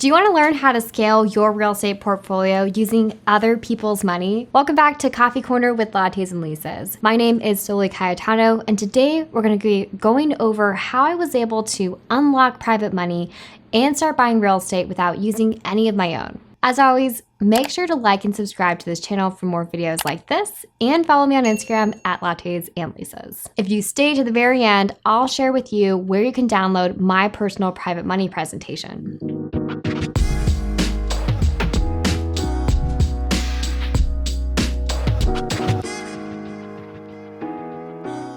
Do you want to learn how to scale your real estate portfolio using other people's money? Welcome back to Coffee Corner with Lattes and Lisas. My name is Soli Cayetano, and today we're going to be going over how I was able to unlock private money and start buying real estate without using any of my own. As always, make sure to like and subscribe to this channel for more videos like this, and follow me on Instagram at Lattes and Lisas. If you stay to the very end, I'll share with you where you can download my personal private money presentation.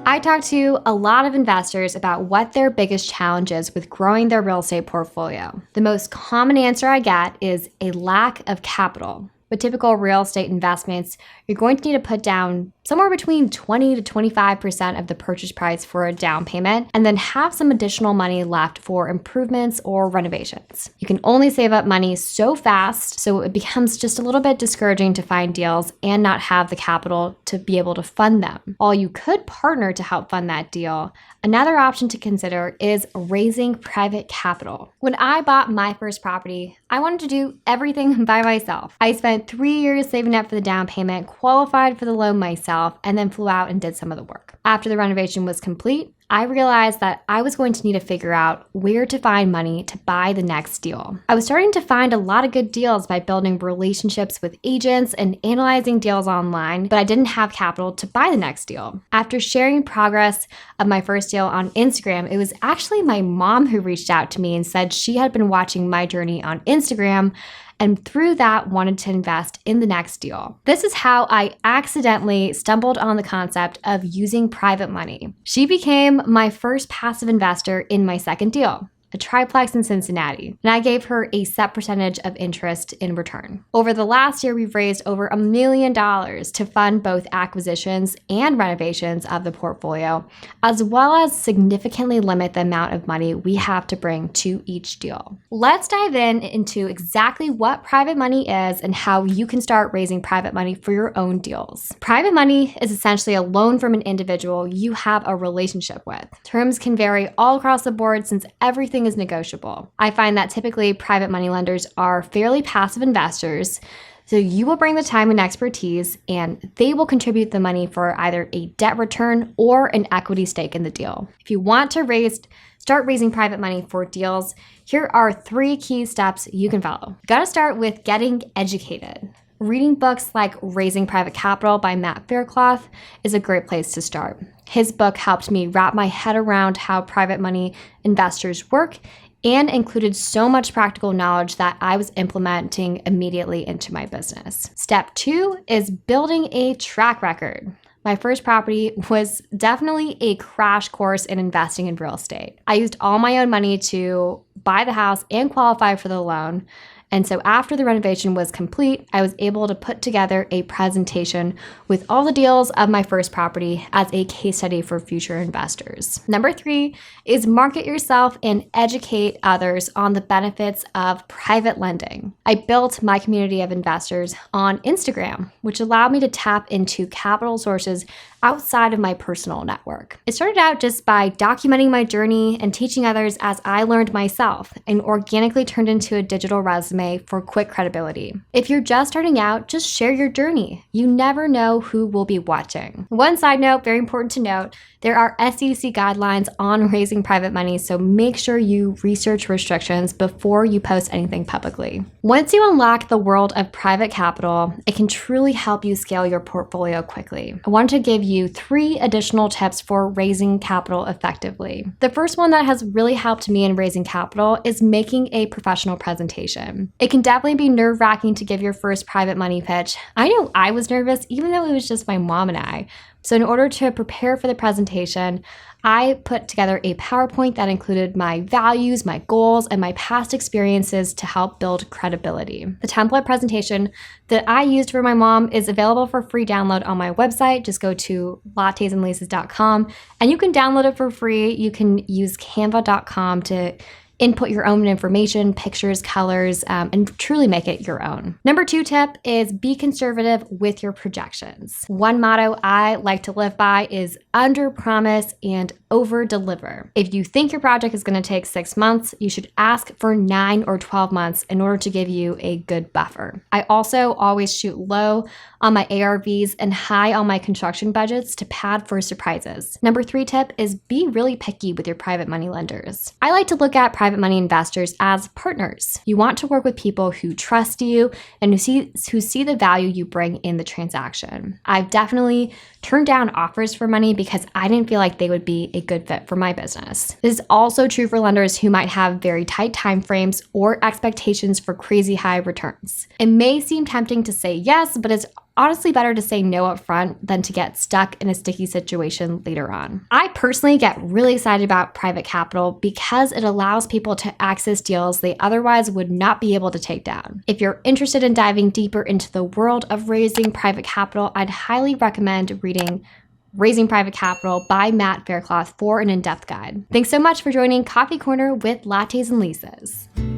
I talk to a lot of investors about what their biggest challenge is with growing their real estate portfolio. The most common answer I get is a lack of capital. With typical real estate investments, you're going to need to put down somewhere between 20 to 25% of the purchase price for a down payment, and then have some additional money left for improvements or renovations. You can only save up money so fast, so it becomes just a little bit discouraging to find deals and not have the capital to be able to fund them. While you could partner to help fund that deal, another option to consider is raising private capital. When I bought my first property, I wanted to do everything by myself. I spent 3 years saving up for the down payment, qualified for the loan myself, and then flew out and did some of the work. After the renovation was complete, I realized that I was going to need to figure out where to find money to buy the next deal. I was starting to find a lot of good deals by building relationships with agents and analyzing deals online, but I didn't have capital to buy the next deal. After sharing progress of my first deal on Instagram, it was actually my mom who reached out to me and said she had been watching my journey on Instagram and through that wanted to invest in the next deal. This is how I accidentally stumbled on the concept of using private money. She became my first passive investor in my second deal, a triplex in Cincinnati, and I gave her a set percentage of interest in return. Over the last year, we've raised over $1 million to fund both acquisitions and renovations of the portfolio, as well as significantly limit the amount of money we have to bring to each deal. Let's dive into exactly what private money is and how you can start raising private money for your own deals. Private money is essentially a loan from an individual you have a relationship with. Terms can vary all across the board since everything is negotiable. I find that typically private money lenders are fairly passive investors, so you will bring the time and expertise, and they will contribute the money for either a debt return or an equity stake in the deal. If you want to start raising private money for deals, here are 3 key steps you can follow. You gotta start with getting educated. Reading books like Raising Private Capital by Matt Faircloth is a great place to start. His book helped me wrap my head around how private money investors work and included so much practical knowledge that I was implementing immediately into my business. Step 2 is building a track record. My first property was definitely a crash course in investing in real estate. I used all my own money to buy the house and qualify for the loan. And so after the renovation was complete, I was able to put together a presentation with all the deals of my first property as a case study for future investors. Number 3 is market yourself and educate others on the benefits of private lending. I built my community of investors on Instagram, which allowed me to tap into capital sources outside of my personal network. It started out just by documenting my journey and teaching others as I learned myself, and organically turned into a digital resume for quick credibility. If you're just starting out, just share your journey. You never know who will be watching. One side note, very important to note, there are SEC guidelines on raising private money, so make sure you research restrictions before you post anything publicly. Once you unlock the world of private capital, it can truly help you scale your portfolio quickly. I want to give you 3 additional tips for raising capital effectively. The first one that has really helped me in raising capital is making a professional presentation. It can definitely be nerve-wracking to give your first private money pitch. I know I was nervous, even though it was just my mom and I. So in order to prepare for the presentation, I put together a PowerPoint that included my values, my goals, and my past experiences to help build credibility. The template presentation that I used for my mom is available for free download on my website. Just go to lattesandlisas.com and you can download it for free. You can use canva.com to Input your own information, pictures, colors, and truly make it your own. Number 2 tip is be conservative with your projections. One motto I like to live by is under promise and over deliver. If you think your project is going to take 6 months, you should ask for 9 or 12 months in order to give you a good buffer. I also always shoot low on my ARVs and high on my construction budgets to pad for surprises. Number 3 tip is be really picky with your private money lenders. I like to look at private money investors as partners. You want to work with people who trust you and who see the value you bring in the transaction. I've definitely turned down offers for money because I didn't feel like they would be a good fit for my business. This is also true for lenders who might have very tight timeframes or expectations for crazy high returns. It may seem tempting to say yes, but it's honestly better to say no up front than to get stuck in a sticky situation later on. I personally get really excited about private capital because it allows people to access deals they otherwise would not be able to take down. If you're interested in diving deeper into the world of raising private capital, I'd highly recommend reading Raising Private Capital by Matt Faircloth for an in-depth guide. Thanks so much for joining Coffee Corner with Lattes and Lisas.